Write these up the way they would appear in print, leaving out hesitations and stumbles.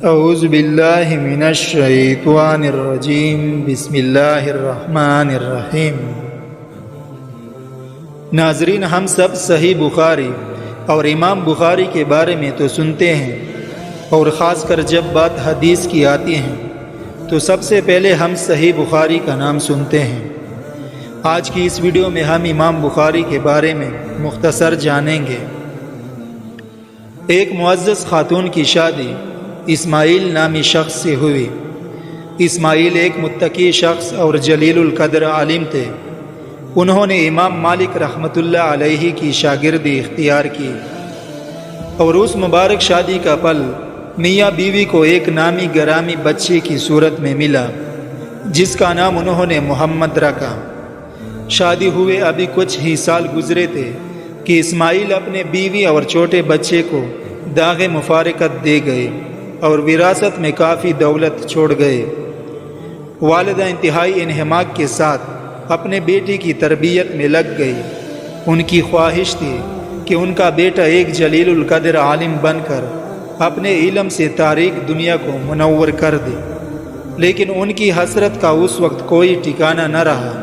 اعوذ باللہ من الشیطان الرجیم بسم اللہ الرحمن الرحیم۔ ناظرین، ہم سب صحیح بخاری اور امام بخاری کے بارے میں تو سنتے ہیں، اور خاص کر جب بات حدیث کی آتی ہے تو سب سے پہلے ہم صحیح بخاری کا نام سنتے ہیں۔ آج کی اس ویڈیو میں ہم امام بخاری کے بارے میں مختصر جانیں گے۔ ایک معزز خاتون کی شادی اسماعیل نامی شخص سے ہوئی۔ اسماعیل ایک متقی شخص اور جلیل القدر عالم تھے۔ انہوں نے امام مالک رحمۃ اللہ علیہ کی شاگردی اختیار کی، اور اس مبارک شادی کا پل میاں بیوی کو ایک نامی گرامی بچے کی صورت میں ملا، جس کا نام انہوں نے محمد رکھا۔ شادی ہوئے ابھی کچھ ہی سال گزرے تھے کہ اسماعیل اپنے بیوی اور چھوٹے بچے کو داغ مفارقت دے گئے اور وراثت میں کافی دولت چھوڑ گئے۔ والدہ انتہائی انہماک کے ساتھ اپنے بیٹی کی تربیت میں لگ گئی۔ ان کی خواہش تھی کہ ان کا بیٹا ایک جلیل القدر عالم بن کر اپنے علم سے تاریک دنیا کو منور کر دے، لیکن ان کی حسرت کا اس وقت کوئی ٹھکانہ نہ رہا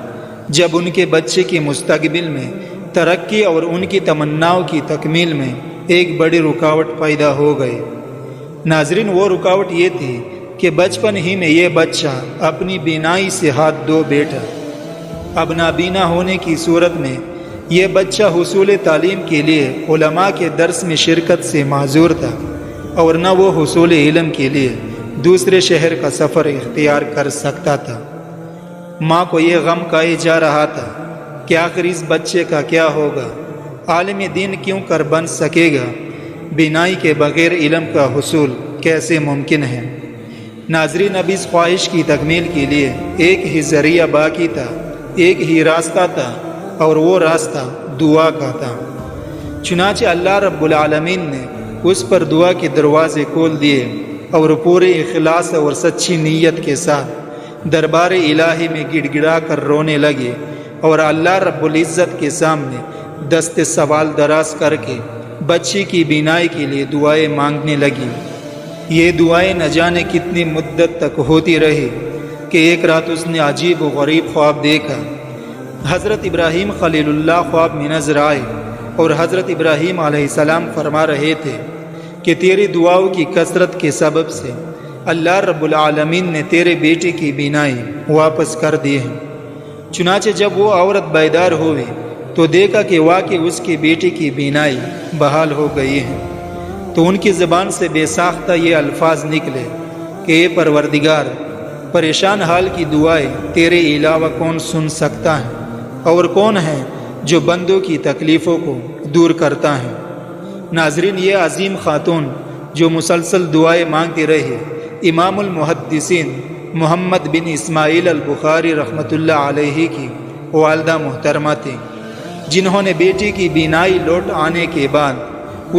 جب ان کے بچے کے مستقبل میں ترقی اور ان کی تمناؤں کی تکمیل میں ایک بڑی رکاوٹ پیدا ہو گئی۔ ناظرین، وہ رکاوٹ یہ تھی کہ بچپن ہی میں یہ بچہ اپنی بینائی سے ہاتھ دھو بیٹھا۔ اب نابینا ہونے کی صورت میں یہ بچہ حصول تعلیم کے لیے علماء کے درس میں شرکت سے معذور تھا، اور نہ وہ حصول علم کے لیے دوسرے شہر کا سفر اختیار کر سکتا تھا۔ ماں کو یہ غم کھائے جا رہا تھا کہ آخر اس بچے کا کیا ہوگا، عالم دین کیوں کر بن سکے گا، بینائی کے بغیر علم کا حصول کیسے ممکن ہے۔ ناظرین، اب اس خواہش کی تکمیل کے لیے ایک ہی ذریعہ باقی تھا، ایک ہی راستہ تھا، اور وہ راستہ دعا کا تھا۔ چنانچہ اللہ رب العالمین نے اس پر دعا کے دروازے کھول دیے، اور پورے اخلاص اور سچی نیت کے ساتھ دربار الہی میں گڑ گڑا کر رونے لگے، اور اللہ رب العزت کے سامنے دست سوال دراز کر کے بچی کی بینائی کے لیے دعائیں مانگنے لگی۔ یہ دعائیں نہ جانے کتنی مدت تک ہوتی رہی کہ ایک رات اس نے عجیب و غریب خواب دیکھا۔ حضرت ابراہیم خلیل اللہ خواب میں نظر آئے، اور حضرت ابراہیم علیہ السلام فرما رہے تھے کہ تیری دعاؤں کی کثرت کے سبب سے اللہ رب العالمین نے تیرے بیٹے کی بینائی واپس کر دی ہے۔ چنانچہ جب وہ عورت بیدار ہوئی تو دیکھا کہ واقعی اس کی بیٹی کی بینائی بحال ہو گئی ہے۔ تو ان کی زبان سے بے ساختہ یہ الفاظ نکلے کہ اے پروردگار، پریشان حال کی دعائیں تیرے علاوہ کون سن سکتا ہے، اور کون ہے جو بندوں کی تکلیفوں کو دور کرتا ہے۔ ناظرین، یہ عظیم خاتون جو مسلسل دعائیں مانگتی رہی، امام المحدثین محمد بن اسماعیل البخاری رحمۃ اللہ علیہ کی والدہ محترمہ تھی، جنہوں نے بیٹی کی بینائی لوٹ آنے کے بعد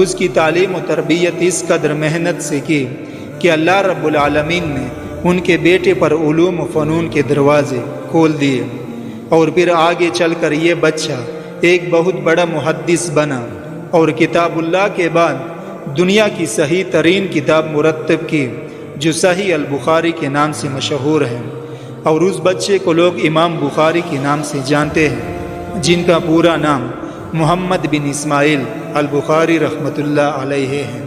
اس کی تعلیم و تربیت اس قدر محنت سے کی کہ اللہ رب العالمین نے ان کے بیٹے پر علوم و فنون کے دروازے کھول دیے، اور پھر آگے چل کر یہ بچہ ایک بہت بڑا محدث بنا، اور کتاب اللہ کے بعد دنیا کی صحیح ترین کتاب مرتب کی جو صحیح البخاری کے نام سے مشہور ہے، اور اس بچے کو لوگ امام بخاری کے نام سے جانتے ہیں، جن کا پورا نام محمد بن اسماعیل البخاری رحمۃ اللہ علیہ ہے۔